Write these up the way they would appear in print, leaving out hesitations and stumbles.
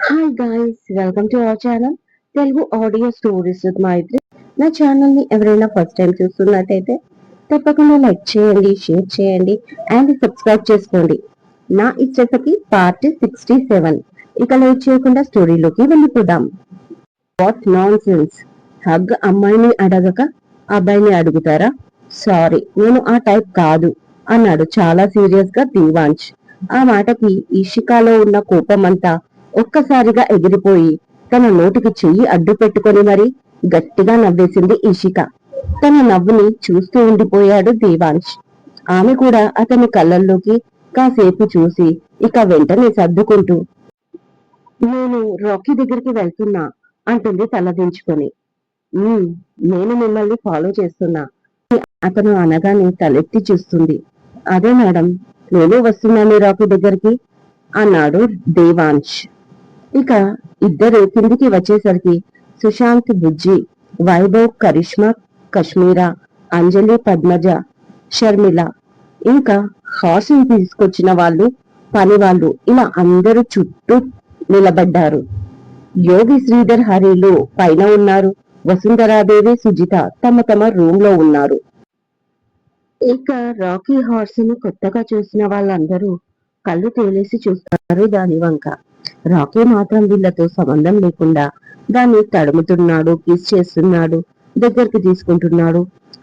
Hi guys, welcome to our channel Telugu audio stories with Maithri. నా channel ని ఎవరైనా first time చూస్తున్నట్టయితే తప్పకుండా లైక్ చేయండి, షేర్ చేయండి అండ్ సబ్స్క్రైబ్ చేసుకోండి. నా ఇచ్చతకి పార్ట్ 67. ఇక లేట్ చేయకుండా స్టోరీలోకి వెళ్ళిపోదాం. What non sense! హగ్ అమ్మాయిని అడగక అబ్బాయిని అడుగుతారా? సారీ, నేను ఆ టైప్ కాదు అన్నాడు చాలా సీరియస్ గా దీవాంశ్. ఆ మాటకి ఇషికాలో ఉన్న కోపమంతా ఒక్కసారిగా ఎగిరిపోయి తన నోటికి చెయ్యి అడ్డు పెట్టుకొని మరీ గట్టిగా నవ్వేసింది ఇషిక. తన నవ్వుని చూస్తూ ఉండిపోయాడు దీవాంశ్. ఆమె కూడా అతని కళ్ళల్లోకి కాసేపు చూసి ఇక వెంటనే సర్దుకుంటూ, నేను రాకీ దగ్గరికి వెళ్తున్నా అంటుంది తలదించుకొని. నేను మిమ్మల్ని ఫాలో చేస్తున్నా అతను అనగానే తలెత్తి చూస్తుంది. అదే మేడం, నేను వస్తున్నాను రాకీ దగ్గరికి అన్నాడు దేవాంశ్. ఇక ఇద్దరు కిందికి వచ్చేసరికి సుశాంత్, బుజ్జి, వైభవ్, కరిష్మా, కశ్మీరా, అంజలి, పద్మజ, షర్మిల, ఇంకా హార్స్ని తీసుకొచ్చిన వాళ్ళు, పని వాళ్ళు ఇలా అందరూ చుట్టూ నిలబడ్డారు. యోగి, శ్రీధర్, హరిలు పైన ఉన్నారు. వసుంధరాదేవి, సుజిత తమ తమ రూమ్ లో ఉన్నారు. ఇక రాకీ హార్స్ ని కొత్తగా చూసిన వాళ్ళందరూ కళ్ళు తేలేసి చూస్తారు దాని వంక. రాకీ మాత్రం వీళ్ళతో సంబంధం లేకుండా దాన్ని తడుముతున్నాడు, కిస్ చేస్తున్నాడు, దగ్గరికి తీసుకుంటున్నాడు.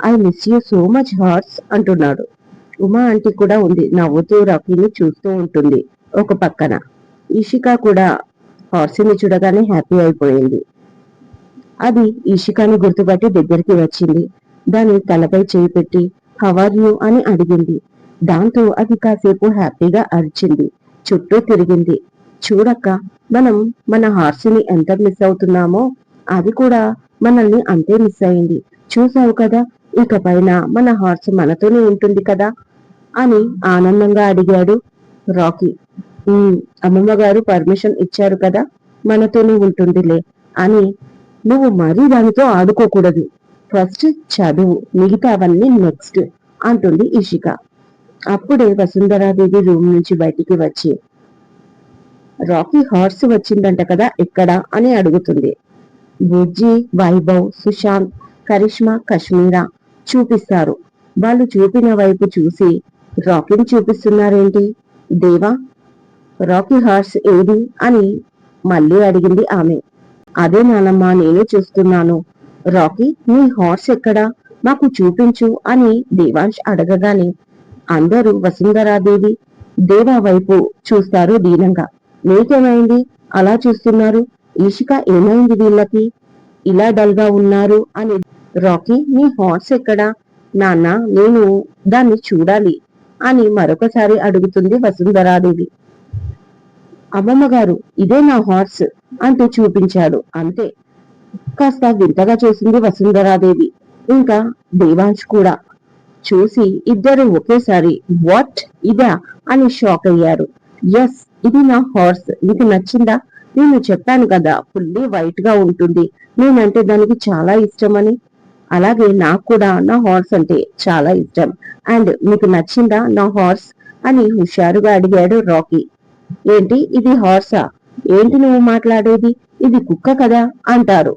I miss you so much horse అంటున్నాడు. ఉమా ఆంటీ కూడా ఉంది, నవ్వుతూ రాకీని చూస్తూ ఉంటుంది ఒక పక్కన. ఇషిక కూడా హార్సిని చూడగానే హ్యాపీ అయిపోయింది. అది ఇషికాని గుర్తుపట్టి దగ్గరికి వచ్చింది. దాని తలపై చేయి పెట్టి హవర్ యూ అని అడిగింది. దాంతో అది కాసేపు హ్యాపీగా అరిచింది, చుట్టూ తిరిగింది. చూడక్క, మనం మన హార్సిని ఎంత మిస్ అవుతున్నామో అది కూడా మనల్ని అంతే మిస్ అయింది. చూసావు కదా, ఇక పైన మన హార్స్ మనతోనే ఉంటుంది కదా అని ఆనందంగా అడిగాడు రాకీ. అమ్మమ్మ గారు పర్మిషన్ ఇచ్చారు కదా, మనతోనే ఉంటుందిలే అని. నువ్వు మరీ దానితో ఆడుకోకూడదు. ఫస్ట్ చదువు, మిగతావన్నీ నెక్స్ట్ అంటుంది ఇషిక. అప్పుడే వసుంధరాదేవి రూమ్ నుంచి బయటికి వచ్చి, రాకీ హార్స్ వచ్చిందంట కదా, ఎక్కడ అని అడుగుతుంది. బుజ్జి, వైభవ్, సుశాంత్, కరిష్మా, కశ్మీరా చూపిస్తారు. వాళ్ళు చూపిన వైపు చూసి రాకీని చూపిస్తున్నారేంటి దేవా, రాకీ హార్స్ ఏది అని మళ్ళీ అడిగింది ఆమె. అదే నానమ్మ, నేను చూస్తున్నాను. రాకీ, నీ హార్స్ ఎక్కడా, మాకు చూపించు అని దేవాంశ్ అడగగానే అందరూ వసుంధరాదేవి, దేవా వైపు చూస్తారు దీనంగా. నీకేమైంది అలా చూస్తున్నారు? ఈషిక, ఏమైంది వీళ్ళకి ఇలా డల్గా ఉన్నారు అని. రాకీ, నీ హార్స్ ఎక్కడా నాన్న, నేను దాన్ని చూడాలి అని మరొకసారి అడుగుతుంది వసుంధరాదేవి. అమ్మమ్మ గారు, ఇదే నా హార్స్ అంటూ చూపించాడు. అంతే. కాస్త వింతగా చూసింది వసుంధరాదేవి. ఇంకా దేవాంశ్ కూడా చూసి ఇద్దరు ఒకేసారి వాట్, ఇదా అని షాక్ అయ్యారు. ఎస్, ఇది నా హార్స్. నీకు నచ్చిందా? నేను చెప్పాను కదా, ఫుల్లీ వైట్ గా ఉంటుంది, నేనంటే దానికి చాలా ఇష్టమని. అలాగే నాకు కూడా నా హార్స్ అంటే చాలా ఇష్టం. అండ్ మీకు నచ్చిందా నా హార్స్ అని హుషారుగా అడిగాడు రాకీ. ఏంటి, ఇది హార్సా? ఏంటి నువ్వు మాట్లాడేది? ఇది కుక్క కదా అంటారు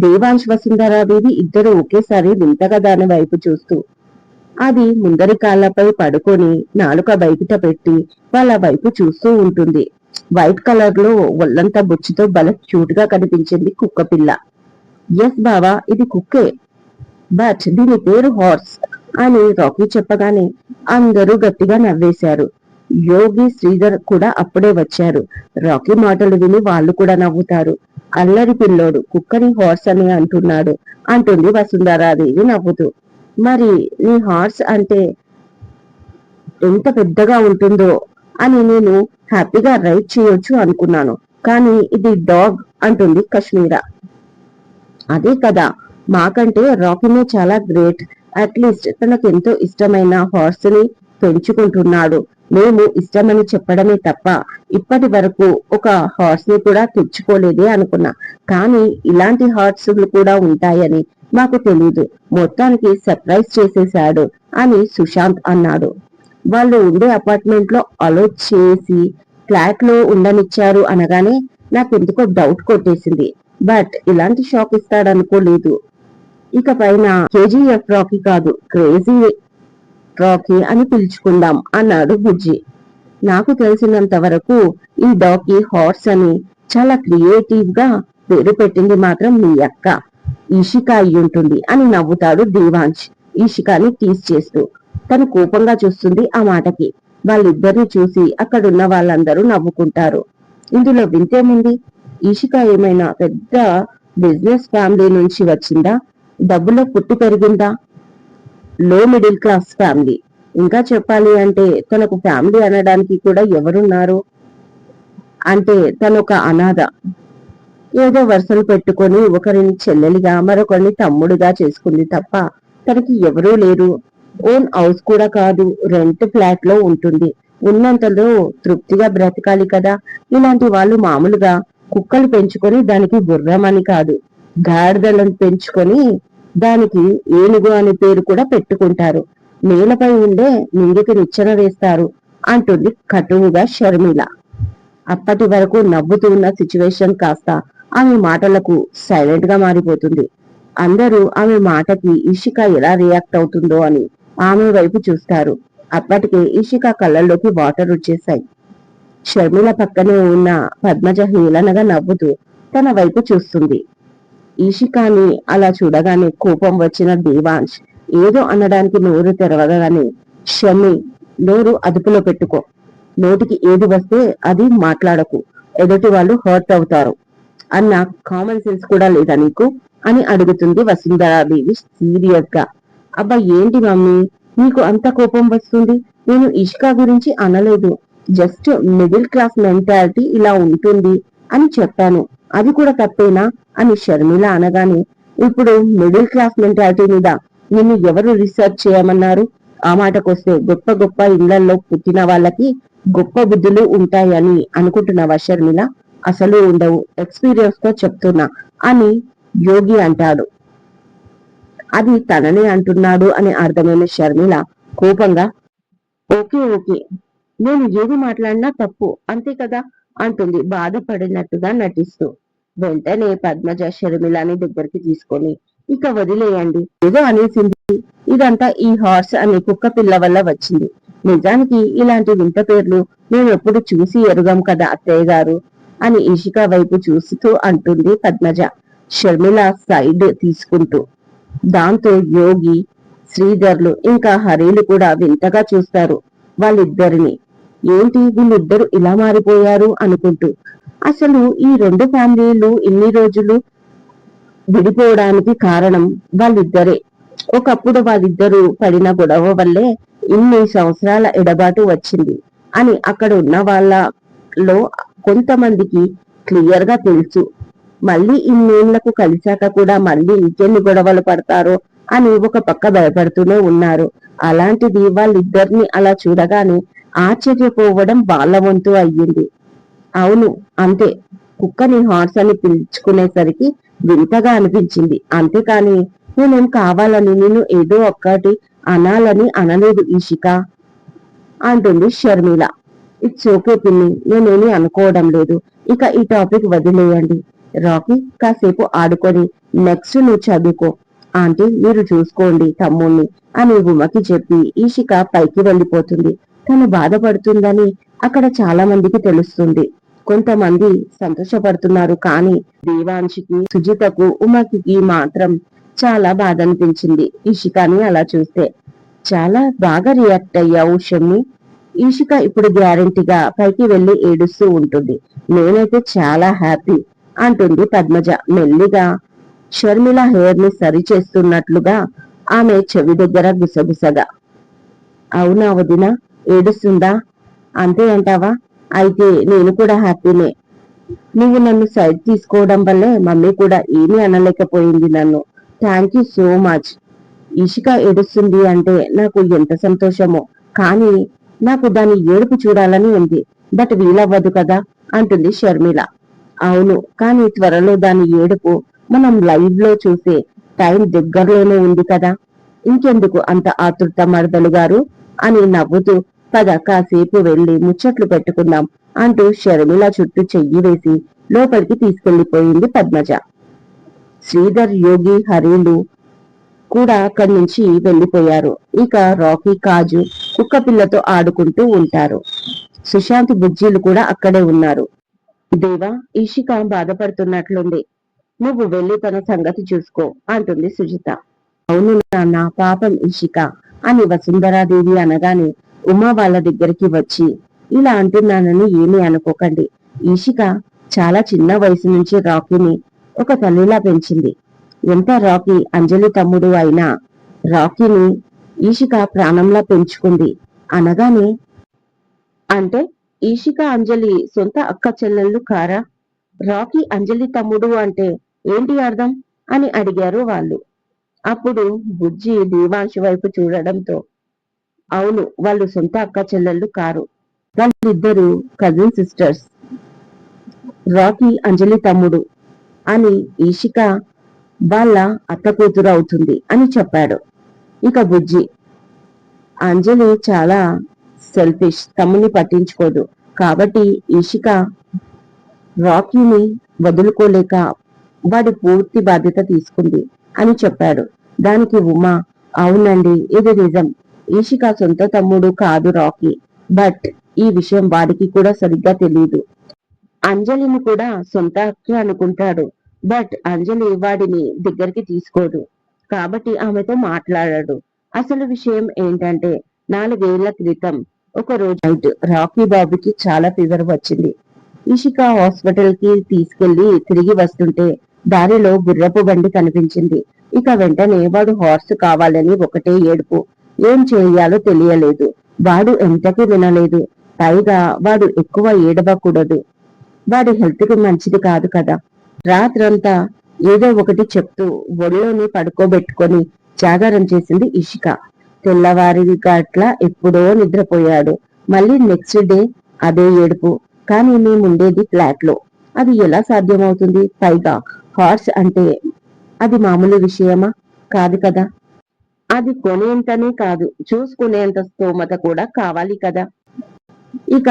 దేవాంశ్, వసుంధరాదేవి ఇద్దరు ఒకేసారి వింతగా దాని వైపు చూస్తూ. అది ముందరి కాళ్ళపై పడుకొని నాలుక బయట పెట్టి వాళ్ళ వైపు చూస్తూ ఉంటుంది. వైట్ కలర్ లో ఒళ్ళంతా బొచ్చుతో భలే క్యూట్ గా కనిపించింది కుక్క పిల్ల. ఎస్ బావా, ఇది కుక్కే, బట్ దీని పేరు హార్స్ అని రాకీ చెప్పగానే అందరూ గట్టిగా నవ్వేశారు. యోగి, శ్రీధర్ కూడా అప్పుడే వచ్చారు. రాకీ మాటలు విని వాళ్ళు కూడా నవ్వుతారు. అల్లరి పిల్లోడు కుక్కని హార్స్ అని అంటున్నాడు అంటుంది వసుంధరాదేవి నవ్వుతూ. మరి నీ హార్స్ అంటే ఎంత పెద్దగా ఉంటుందో అని నేను హ్యాపీగా రైడ్ చేయొచ్చు అనుకున్నాను, కానీ ఇది డాగ్ అంటుంది కశ్మీరా. అదే కదా, మాకంటే రాకీనే చాలా గ్రేట్. అట్లీస్ట్ తనకెంతో ఇష్టమైన హార్స్ ని పెంచుకుంటున్నాడు. మేము ఇష్టమని చెప్పడమే తప్ప ఇప్పటి వరకు ఒక హార్స్ ని కూడా తెచ్చుకోలేదే అనుకున్నా, కానీ ఇలాంటి హార్స్ కూడా ఉంటాయని మాకు తెలీదు. మొత్తానికి సర్ప్రైజ్ చేసేశాడు అని సుశాంత్ అన్నాడు. వాళ్ళు ఉండే అపార్ట్మెంట్ లో అలో చేసి ఫ్లాట్ లో ఉండనిచ్చారు అనగానే నాకెందుకో డౌట్ కొట్టేసింది. బట్ ఇలాంటి షాక్ ఇస్తాడనుకోలేదు. ఇక పైన కేజీఎఫ్ రాకీ కాదు, క్రేజీ రాకీ అని పిలుచుకుందాం అన్నాడు బుజ్జి. నాకు తెలిసినంత వరకు ఈ డాకీ హార్స్ అని చాలా క్రియేటివ్ గా పేరు పెట్టింది మాత్రం మీ అక్క ఈషిక అయ్యుంటుంది అని నవ్వుతాడు దేవాంశ్ ఈషికాని టీస్ చేస్తూ. తను కోపంగా చూస్తుంది ఆ మాటకి. వాళ్ళిద్దరిని చూసి అక్కడున్న వాళ్ళందరూ నవ్వుకుంటారు. ఇందులో వింతేముంది? ఈషిక ఏమైనా పెద్ద బిజినెస్ ఫ్యామిలీ నుంచి వచ్చిందా? డబ్బులో పుట్టి పెరిగిందా? లో మిడిల్ క్లాస్ ఫ్యామిలీ. ఇంకా చెప్పాలి అంటే తనకు ఫ్యామిలీ అనడానికి కూడా ఎవరున్నారు? అంటే తనొక అనాథ. ఏదో వరుసలు పెట్టుకొని ఒకరిని చెల్లెలిగా మరొకరిని తమ్ముడిగా చేసుకుంది తప్ప తనకి ఎవరూ లేరు. ఓన్ హౌస్ కూడా కాదు, రెంట్ ఫ్లాట్ లో ఉంటుంది. ఉన్నంతలో తృప్తిగా బ్రతకాలి కదా. ఇలాంటి వాళ్ళు మామూలుగా కుక్కలు పెంచుకొని దానికి గుర్రం అని కాదు, గాడిదలను పెంచుకొని దానికి ఏనుగు అనే పేరు కూడా పెట్టుకుంటారు. నేలపై ఉండే నింగికి నిచ్చెన వేస్తారు అంటుంది కటువుగా షర్మిల. అప్పటి వరకు నవ్వుతూ ఉన్న సిచ్యువేషన్ కాస్త ఆమె మాటలకు సైలెంట్ గా మారిపోతుంది. అందరూ ఆమె మాటకి ఇషిక ఎలా రియాక్ట్ అవుతుందో అని ఆమె వైపు చూస్తారు. అప్పటికే ఇషిక కళ్ళల్లోకి వాటర్ వచ్చేశాయి. షర్మిల పక్కనే ఉన్న పద్మజ హేళనగా నవ్వుతూ తన వైపు చూస్తుంది. ఈషికాని అలా చూడగానే కోపం వచ్చిన దేవాంశ్ ఏదో అనడానికి నోరు తెరవగానే, షమి, నోరు అదుపులో పెట్టుకో, నోటికి ఏది వస్తే అది మాట్లాడకు, ఎదుటి వాళ్ళు హర్ట్ అవుతారు అన్న కామన్ సెన్స్ కూడా లేదా నీకు అని అడుగుతుంది వసుంధరాదేవి సీరియస్ గా. అబ్బా ఏంటి మమ్మీ నీకు అంత కోపం వస్తుంది? నేను ఇష్కా గురించి అనలేదు. జస్ట్ మిడిల్ క్లాస్ మెంటాలిటీ ఇలా ఉంటుంది అని చెప్పాను. అది కూడా తప్పేనా అని షర్మిల అనగానే, ఇప్పుడు మిడిల్ క్లాస్ మెంటాలిటీ మీద నిన్ను ఎవరు రీసెర్చ్ చేయమన్నారు? ఆ మాటకొస్తే గొప్ప గొప్ప ఇళ్లలో పుట్టిన వాళ్ళకి గొప్ప బుద్ధులు ఉంటాయని అనుకుంటున్నావా షర్మిల? అసలు ఉండవు, ఎక్స్పీరియన్స్ తో చెప్తున్నా అని యోగి అంటాడు. అది తననే అంటున్నాడు అని అర్థమైన షర్మిల కోపంగా, ఓకే ఓకే, నేను ఏది మాట్లాడినా తప్పు అంతే కదా అంటుంది బాధపడినట్టుగా నటిస్తూ. వెంటనే పద్మజ షర్మిలని దగ్గరికి తీసుకొని, ఇక వదిలేయండి, ఏదో అనేసింది, ఇదంతా ఈ హార్స్ అనే కుక్క పిల్ల వల్ల వచ్చింది. నిజానికి ఇలాంటి వింత పేర్లు మేము ఎప్పుడు చూసి ఎరుగం కదా అత్తయ్య గారు అని ఇషిక వైపు చూస్తూ అంటుంది పద్మజ షర్మిల సైడ్ తీసుకుంటూ. దాంతో యోగి, శ్రీధర్లు ఇంకా హరీలు కూడా వింతగా చూస్తారు వాళ్ళిద్దరిని. ఏంటి వీళ్ళిద్దరు ఇలా మారిపోయారు అనుకుంటూ. అసలు ఈ రెండు ఫ్యామిలీలు ఇన్ని రోజులు విడిపోవడానికి కారణం వాళ్ళిద్దరే. ఒకప్పుడు వాళ్ళిద్దరూ పడిన గొడవ వల్లే ఇన్ని సంవత్సరాల ఎడబాటు వచ్చింది అని అక్కడ ఉన్న వాళ్ళలో కొంతమందికి క్లియర్ గా తెలుసు. మళ్ళీ ఇన్నేళ్లకు కలిశాక కూడా మళ్ళీ ఇంకెన్ని గొడవలు పడతారో అని ఒక పక్క భయపడుతూనే ఉన్నారు. అలాంటిది వాళ్ళిద్దరిని అలా చూడగానే ఆశ్చర్యపోవడం వాళ్ళ వంతు అయ్యింది. అవును అంతే, కుక్కని హార్స్ అని పిలుచుకునేసరికి వింతగా అనిపించింది. అంతేకాని నేనేం కావాలని నేను ఏదో ఒక్కటి అనాలని అనలేదు ఈషిక అంటుంది షర్మిల. ఇట్స్ ఓకే పిన్ని, నేనేమి అనుకోవడం లేదు. ఇక ఈ టాపిక్ వదిలేయండి. రాకీ కాసేపు ఆడుకొని నెక్స్ట్ నువ్వు చదువుకో. ఆంటీ మీరు చూసుకోండి తమ్ముణ్ణి అని ఉమకి చెప్పి ఈషిక పైకి వెళ్ళిపోతుంది. తను బాధపడుతుందని అక్కడ చాలా మందికి తెలుస్తుంది. కొంతమంది సంతోషపడుతున్నారు. కానీ దేవాంశికి, సుజితకు, ఉమకి మాత్రం చాలా బాధ అనిపించింది ఈషికాని అలా చూస్తే. చాలా బాగా రియాక్ట్ అయ్యావు షమ్మి. ఈషిక ఇప్పుడు గ్యారెంటీగా పైకి వెళ్లి ఏడుస్తూ ఉంటుంది. నేనైతే చాలా హ్యాపీ అంటుంది పద్మజ మెల్లిగా షర్మిల హెయిర్ ని సరి చేస్తున్నట్లుగా ఆమె చెవి దగ్గర గుసగుసగా. అవునా వదిన, ఏడుస్తుందా? అంతే అంటావా? అయితే నేను కూడా హ్యాపీనే. నువ్వు నన్ను సైడ్ తీసుకోవడం వల్లే మమ్మీ కూడా ఏమీ అనలేకపోయింది నన్ను. Thank you so much. Ishika ఏడుస్తుంది అంటే నాకు ఎంత సంతోషమో, కానీ నాకు దాని ఏడుపు చూడాలని ఉంది. బట్ వీలవ్వదు కదా అంటుంది షర్మిల. అవును, కానీ త్వరలో దాని ఏడుపు మనం లైవ్ లో చూసే టైం దగ్గరలోనే ఉంది కదా. ఇంకెందుకు అంత ఆతృత మరదలు గారు అని నవ్వుతూ, పద కాసేపు వెళ్లి ముచ్చట్లు పెట్టుకుందాం అంటూ షర్మిల చుట్టూ చెయ్యి వేసి లోపలికి తీసుకెళ్లిపోయింది పద్మజ. శ్రీధర్, యోగి, హరీలు కూడా అక్కడి నుంచి వెళ్లిపోయారు. ఇక రాకీ, కాజు కుక్క పిల్లతో ఆడుకుంటూ ఉంటారు. సుశాంత్, బుజ్జీలు కూడా అక్కడే ఉన్నారు. దేవా, ఈషిక బాధపడుతున్నట్లుంది. నువ్వు వెళ్లి తన సంగతి చూసుకో అంటుంది సుజిత. అవును నాన్న, పాపం ఈషిక అని వసుంధరాదేవి అనగానే ఉమా వాళ్ళ దగ్గరికి వచ్చి, ఇలా అంటున్నానని ఏమీ అనుకోకండి. ఈషిక చాలా చిన్న వయసు నుంచి రాకీని ఒక తల్లిలా పెంచింది. ఎంత రాకీ అంజలి తమ్ముడు అయినా రాకీని ఈషిక ప్రాణంలా పెంచుకుంది అనగానే, అంటే ఈషిక అంజలి సొంత అక్క చెల్లెళ్ళు కారా? రాకీ అంజలి తమ్ముడు అంటే ఏంటి అర్థం అని అడిగారు వాళ్ళు. అప్పుడు బుజ్జి దేవాంశు వైపు చూడడంతో, అవును, వాళ్ళు సొంత అక్క చెల్లెళ్ళు కారు, వాళ్ళిద్దరు కజిన్ సిస్టర్స్. రాకీ అంజలి తమ్ముడు అని ఈషిక వాళ్ళ అత్త కూతురు అవుతుంది అని చెప్పాడు. ఇక బుజ్జి, అంజలి చాలా సెల్ఫిష్, తమ్ముని పట్టించుకోదు, కాబట్టి ఈషిక రాకీని వదులుకోలేక వాడి పూర్తి బాధ్యత తీసుకుంది అని చెప్పాడు. దానికి ఉమా, అవునండి, ఇది నిజం. ఈషిక సొంత తమ్ముడు కాదు రాకీ, బట్ ఈ విషయం వాడికి కూడా సరిగ్గా తెలియదు. అంజలిని కూడా సొంత అక్కే అనుకుంటాడు, బట్ అంజలి వాడిని దగ్గరికి తీసుకోదు, కాబట్టి ఆమెతో మాట్లాడాడు. అసలు విషయం ఏంటంటే 4 ఏళ్ల క్రితం ఒక రోజు నైట్ రాకీ బాబుకి చాలా ఫీవర్ వచ్చింది. ఇషిక హాస్పిటల్ కి తీసుకెళ్లి తిరిగి వస్తుంటే దారిలో గుర్రపు బండి కనిపించింది. ఇక వెంటనే వాడు హార్స్ కావాలని ఒకటే ఏడుపు. ఏం చేయాలో తెలియలేదు. వాడు ఎంతకీ వినలేదు. పైగా వాడు ఎక్కువ ఏడవకూడదు, వాడి హెల్త్ కి మంచిది కాదు కదా. రాత్రంతా ఏదో ఒకటి చెప్తూ ఒళ్ళోని పడుకోబెట్టుకొని జాగారం చేసింది ఇషిక. తెల్లవారి గట్ల ఎప్పుడో నిద్రపోయాడు. మళ్ళీ నెక్స్ట్ డే అదే ఏడుపు. కానీ మేముండేది ఫ్లాట్ లో, అది ఎలా సాధ్యమవుతుంది? పైగా హార్స్ అంటే అది మామూలు విషయమా? కాదు కదా. అది కొనేంతనే కాదు, చూసుకునేంత స్తోమత కూడా కావాలి కదా. ఇక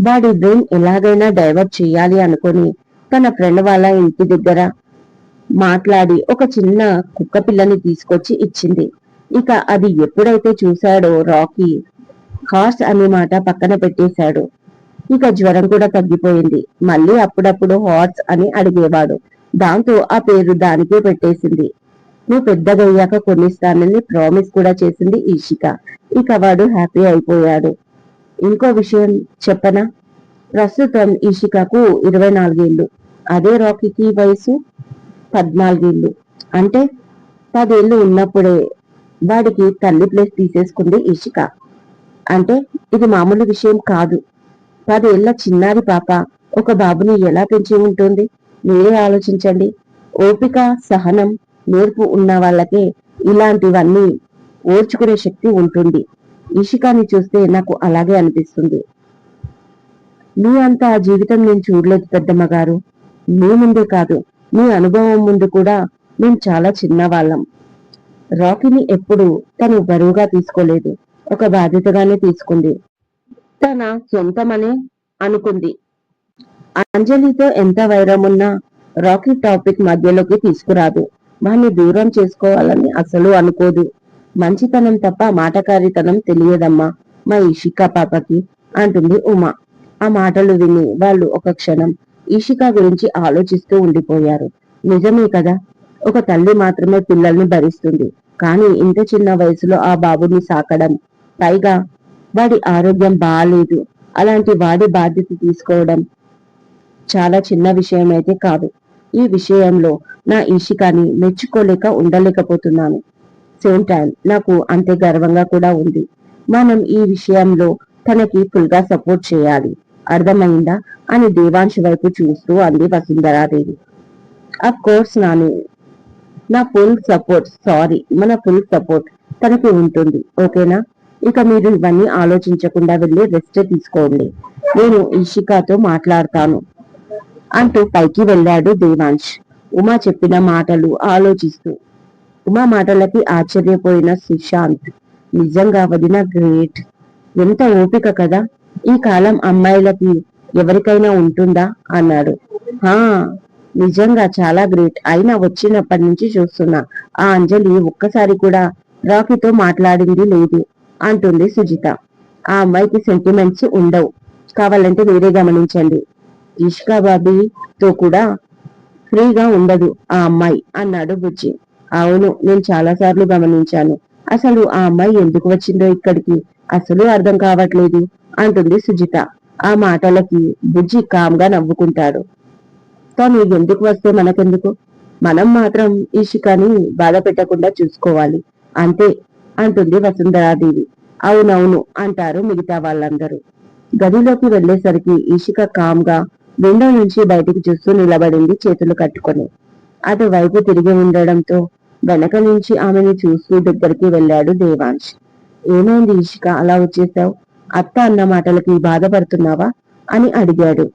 వాడి బ్రెయిన్ ఎలాగైనా డైవర్ట్ చేయాలి అనుకుని తన ఫ్రెండ్ వాళ్ళ ఇంటి దగ్గర మాట్లాడి ఒక చిన్న కుక్క పిల్లని తీసుకొచ్చి ఇచ్చింది. ఇక అది ఎప్పుడైతే చూశాడో రాకీ హార్స్ అనే మాట పక్కన పెట్టేశాడు. ఇక జ్వరం కూడా తగ్గిపోయింది. మళ్ళీ అప్పుడప్పుడు హార్స్ అని అడిగేవాడు. దాంతో ఆ పేరు దానికే పెట్టేసింది. నువ్వు పెద్దగయ్యాక కొనిస్తానని ప్రామిస్ కూడా చేసింది ఈషిక. ఇక వాడు హ్యాపీ అయిపోయాడు. ఇంకో విషయం చెప్పనా? ప్రస్తుతం ఈషికకు 24 ఏళ్ళు. అదే రాకీకి వయసు 14 ఏళ్ళు. అంటే 10 ఏళ్ళు ఉన్నప్పుడే వాడికి తల్లి ప్లేస్ తీసేసుకుంది ఈషిక. అంటే ఇది మామూలు విషయం కాదు. 10 ఏళ్ల చిన్నారి పాప ఒక బాబుని ఎలా పెంచి ఉంటుంది? మీరే ఆలోచించండి. ఓపిక, సహనం, నేర్పు ఉన్న వాళ్ళకే ఇలాంటివన్నీ ఓర్చుకునే శక్తి ఉంటుంది. ఈషికాని చూస్తే నాకు అలాగే అనిపిస్తుంది. మీ అంత జీవితం నేను చూడలేదు పెద్దమ్మ గారు. మీ ముందే కాదు, మీ అనుభవం ముందు కూడా మేము చాలా చిన్నవాళ్ళం. రాకీని ఎప్పుడు తను బరువుగా తీసుకోలేదు, ఒక బాధ్యతగానే తీసుకుంది. తన సొంతమనే అనుకుంది. అంజలితో ఎంత వైరమున్నా రాకీ టాపిక్ మధ్యలోకి తీసుకురాదు. వాణ్ణి దూరం చేసుకోవాలని అసలు అనుకోదు. మంచితనం తప్ప మాటకారితనం తెలియదమ్మా మా ఈషిక పాపకి అంటుంది ఉమా. ఆ మాటలు విని వాళ్ళు ఒక క్షణం ఈషిక గురించి ఆలోచిస్తూ ఉండిపోయారు. నిజమే కదా, ఒక తల్లి మాత్రమే పిల్లల్ని భరిస్తుంది. కానీ ఇంత చిన్న వయసులో ఆ బాబుని సాకడం, పైగా వాడి ఆరోగ్యం బాగాలేదు, అలాంటి వాడి బాధ్యత తీసుకోవడం చాలా చిన్న విషయం అయితే కాదు. ఈ విషయంలో నా ఈషికాని మెచ్చుకోలేక ఉండలేకపోతున్నాను. సేమ్ టైం నాకు అంతే గర్వంగా కూడా ఉంది. మనం ఈ విషయంలో తనకి ఫుల్ గా సపోర్ట్ చేయాలి, అర్థమైందా అని దేవాంశ్ వైపు చూస్తూ అంది వసుంధరాదేవి. అఫ్ కోర్స్ నాని, నా ఫుల్ సపోర్ట్, సారీ, మన ఫుల్ సపోర్ట్ తనకి ఉంటుంది, ఓకేనా? ఇక మీరు ఇవన్నీ ఆలోచించకుండా వెళ్ళి రెస్ట్ తీసుకోండి, నేను ఈషికాతో మాట్లాడతాను అంటూ పైకి వెళ్ళాడు దేవాంశ్. ఉమా చెప్పిన మాటలు ఆలోచిస్తూ. ఉమా మాటలకి ఆశ్చర్యపోయిన సుశాంత్, నిజంగా వదిన గ్రేట్, ఎంత ఓపిక కదా. ఈ కాలం అమ్మాయిలకి ఎవరికైనా ఉంటుందా అన్నాడు. హా, నిజంగా చాలా గ్రేట్. అయినా వచ్చినప్పటి నుంచి చూస్తున్నా ఆ అంజలి ఒక్కసారి కూడా రాకీతో మాట్లాడింది లేదు అంటుంది సుజిత. ఆ అమ్మాయికి సెంటిమెంట్స్ ఉండవు, కావాలంటే మీరే గమనించండి. ఇష్కా బాబీతో కూడా ఫ్రీగా ఉండదు ఆ అమ్మాయి అన్నాడు బుజ్జి. అవును, నేను చాలా సార్లు గమనించాను. అసలు ఆ అమ్మాయి ఎందుకు వచ్చిందో ఇక్కడికి అసలు అర్థం కావట్లేదు అంటుంది సుజిత. ఆ మాటలకి బుజ్జి కామ్గా నవ్వుకుంటాడు. తను ఎందుకు వస్తే మనకెందుకు, మనం మాత్రం ఇషికని బాధ పెట్టకుండా చూసుకోవాలి అంతే అంటుంది వసుంధరాదేవి. అవునవును అంటారు మిగతా వాళ్ళందరూ. గదిలోకి వెళ్లేసరికి ఇషిక కామ్గా విండో నుంచి బయటికి చూస్తూ నిలబడింది చేతులు కట్టుకొని. అటువైపు తిరిగి ఉండడంతో వెనక నుంచి ఆమెను చూస్తూ దగ్గరికి వెళ్ళాడు దేవాంశ్. ఏమైంది ఇషిక, అలా వచ్చేసావు? అత్త అన్న మాటలకి బాధపడుతున్నావా అని అడిగాడు.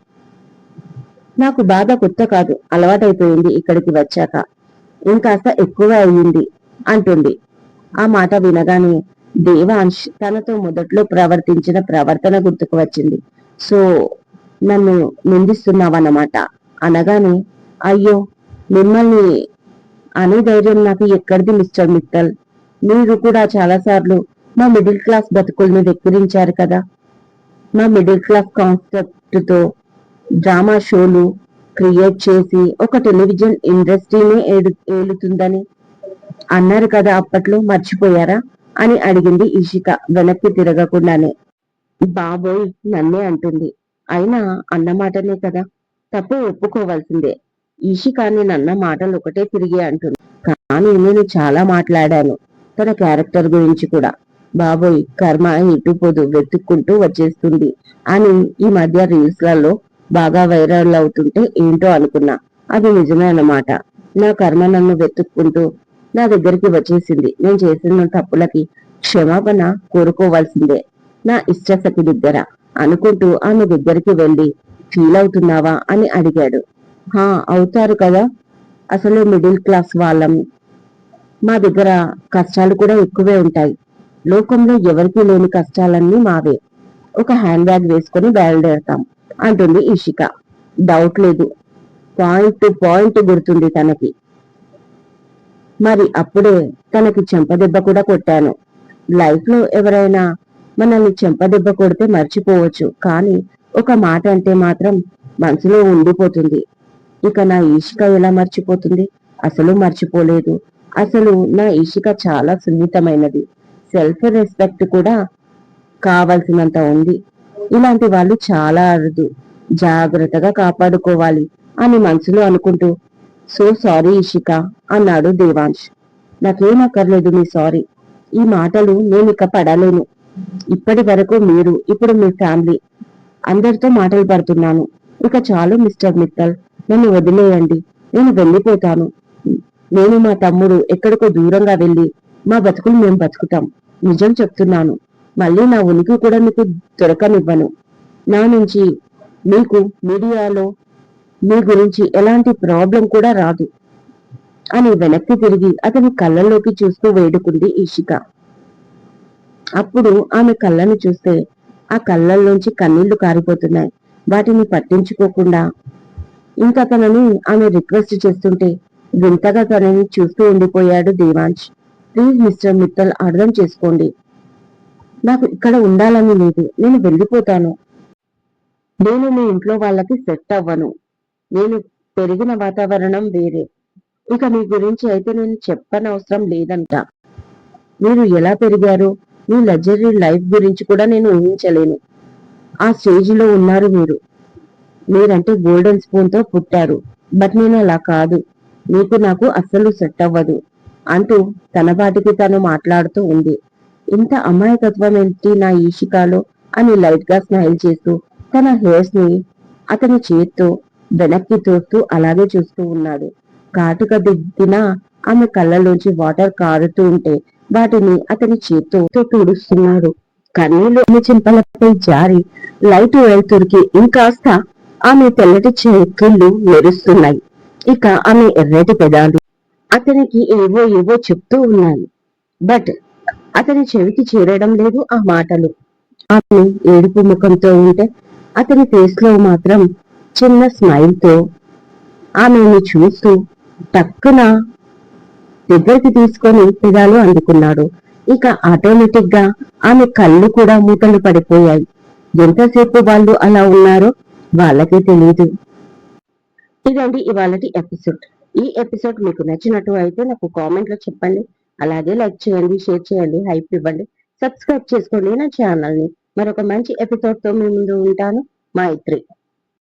నాకు బాధ కొత్త కాదు, అలవాటైపోయింది ఇక్కడికి వచ్చాక. ఇంకాస్త ఎక్కువ అయ్యింది అంటుంది. ఆ మాట వినగానే దేవాంశ్ తనతో మొదట్లో ప్రవర్తించిన ప్రవర్తన గుర్తుకు వచ్చింది. సో నన్ను నిందిస్తున్నావన్నమాట అనగానే, అయ్యో, మిమ్మల్ని అనే ధైర్యం నాకు ఎక్కడిది మిస్టర్ మిత్తల్. మీరు కూడా చాలాసార్లు మా మిడిల్ క్లాస్ బతుకుల్ని వెక్కిరించారు కదా. మా మిడిల్ క్లాస్ కాన్సెప్ట్ తో డ్రామా షోలు క్రియేట్ చేసి ఒక టెలివిజన్ ఇండస్ట్రీనే ఏలుతుందని అన్నారు కదా అప్పట్లో, మర్చిపోయారా అని అడిగింది ఇషిక వెనక్కి తిరగకుండానే. బాబోయ్, నన్నే అంటుంది. అయినా అన్నమాటనే కదా, తప్పు ఒప్పుకోవాల్సిందే. ఇషికాని నన్న మాటలు ఒకటే తిరిగి అంటుంది. కానీ నేను చాలా మాట్లాడాను తన క్యారెక్టర్ గురించి కూడా. బాబోయ్, కర్మ ఇటు పొదు వెతుక్కుంటూ వచ్చేస్తుంది అని ఈ మధ్య రీల్స్ లలో బాగా వైరల్ అవుతుంటే ఏంటో అనుకున్నా. అది నిజమే అన్నమాట. నా కర్మ నన్ను వెతుక్కుంటూ నా దగ్గరికి వచ్చేసింది. నేను చేసిన తప్పులకి క్షమాపణ కోరుకోవాల్సిందే నా ఇష్టసఖి దగ్గర అనుకుంటూ ఆమె దగ్గరికి వెళ్లి, ఫీల్ అవుతున్నావా అని అడిగాడు. హా, అవుతారు కదా, అసలు మిడిల్ క్లాస్ వాళ్ళం. మా దగ్గర కష్టాలు కూడా ఎక్కువే ఉంటాయి. లోకంలో ఎవరికీ లేని కష్టాలన్నీ మావే. ఒక హ్యాండ్ బ్యాగ్ వేసుకుని బయలుదేరతాం అంటుంది ఇషిక. డౌట్ లేదు, పాయింట్ టు పాయింట్ గుర్తుంది తనకి. మరి అప్పుడే తనకి చెంపదెబ్బ కూడా కొట్టాను. లైఫ్ లో ఎవరైనా మనల్ని చెంపదెబ్బ కొడితే మర్చిపోవచ్చు, కానీ ఒక మాట అంటే మాత్రం మనసులో ఉండిపోతుంది. ఇక నా ఇషిక ఎలా మర్చిపోతుంది? అసలు మర్చిపోలేదు. అసలు నా ఇషిక చాలా సున్నితమైనది. సెల్ఫ్ రెస్పెక్ట్ కూడా కావలసినంత ఉంది. ఇలాంటి వాళ్ళు చాలా అరుదు. జాగ్రత్తగా కాపాడుకోవాలి అని మనసులో అనుకుంటూ, సో సారీ ఇషిక అన్నాడు దేవాంశ్. నాకేం అక్కర్లేదు మీ సారీ. ఈ మాటలు నేనిక పడలేను. ఇప్పటి వరకు మీరు, ఇప్పుడు మీ ఫ్యామిలీ అందరితో మాటలు పడుతున్నాను. ఇక చాలు మిస్టర్ మిత్తల్, నన్ను వదిలేయండి. నేను వెళ్ళిపోతాను. నేను మా తమ్ముడు ఎక్కడికో దూరంగా వెళ్ళి మా బతుకులు మేము బతుకుతాం. నిజం చెప్తున్నాను. మళ్ళీ నా ఉనికి కూడా మీకు దొరకనివ్వను. నా నుంచి మీకు మీడియాలో మీ గురించి ఎలాంటి ప్రాబ్లం కూడా రాదు అని వెనక్కి తిరిగి అతని కళ్ళల్లోకి చూస్తూ వేడుకుంది ఇషిక. అప్పుడు ఆమె కళ్ళను చూస్తే ఆ కళ్ళల్లోంచి కన్నీళ్లు కారిపోతున్నాయి. వాటిని పట్టించుకోకుండా ఇంకా తనని ఆమె రిక్వెస్ట్ చేస్తుంటే వింతగా తనని చూస్తూ ఉండిపోయాడు దేవాంశ్. ప్లీజ్ మిస్టర్ మిత్తల్, అర్థం చేసుకోండి. నాకు ఇక్కడ ఉండాలని లేదు. నేను వెళ్ళిపోతాను. నేను మీ ఇంట్లో వాళ్ళకి సెట్ అవ్వను. నేను పెరిగిన వాతావరణం వేరే. ఇక మీ గురించి అయితే నేను చెప్పనవసరం లేదంట. మీరు ఎలా పెరిగారు, మీ లగ్జరీ లైఫ్ గురించి కూడా నేను ఊహించలేను. ఆ స్టేజ్ లో ఉన్నారు మీరు. మీరంటే గోల్డెన్ స్పూన్ తో పుట్టారు. బట్ నేను అలా కాదు. మీకు నాకు అస్సలు సెట్ అవ్వదు అంటూ తన పాటికి తను మాట్లాడుతూ ఉంది. ఇంత అమాయకత్వం ఏంటి నా ఈషికాలో అని లైట్ గా స్మైల్ చేస్తూ తన హెయిర్స్ ని అతని చేత్తో వెనక్కి తోస్తూ అలాగే చూస్తూ ఉన్నాడు. కాటుక దిద్దిన ఆమె కళ్ళలోంచి వాటర్ కారుతూ ఉంటే వాటిని అతని చేత్తో తుడుస్తున్నాడు. కన్నీళ్లు ఆమె చెంపలపై జారి లైట్ వెలుతురికి ఇంకాస్త ఆమె తెల్లటి చేతులు మెరుస్తున్నాయి. ఇక ఆమె ఎర్రటి పెదాలు అతనికి ఏవో ఏవో చెప్తూ ఉన్నాయి. బట్ అతని చెవికి చేరడం లేదు ఆ మాటలు. ఆమె ఏడుపు ముఖంతో ఉంటే అతని ఫేస్ లో మాత్రం చిన్న స్మైల్ తో ఆమెను చూస్తూ టక్కున దగ్గరికి తీసుకొని పెదాలు అందుకున్నాడు. ఇక ఆటోమేటిక్ గా ఆమె కళ్ళు కూడా మూతలు పడిపోయాయి. ఎంతసేపు వాళ్ళు అలా ఉన్నారో వాళ్ళకే తెలియదు. ఇదండి ఇవాళటి ఎపిసోడ్. ఈ ఎపిసోడ్ మీకు నచ్చినట్టు అయితే నాకు కామెంట్ లో చెప్పండి. అలాగే లైక్ చేయండి, షేర్ చేయండి, హైప్ ఇవ్వండి, సబ్స్క్రైబ్ చేసుకోండి నా ఛానల్ ని. మరొక మంచి ఎపిసోడ్ తో మీ ముందు ఉంటాను. మైత్రి.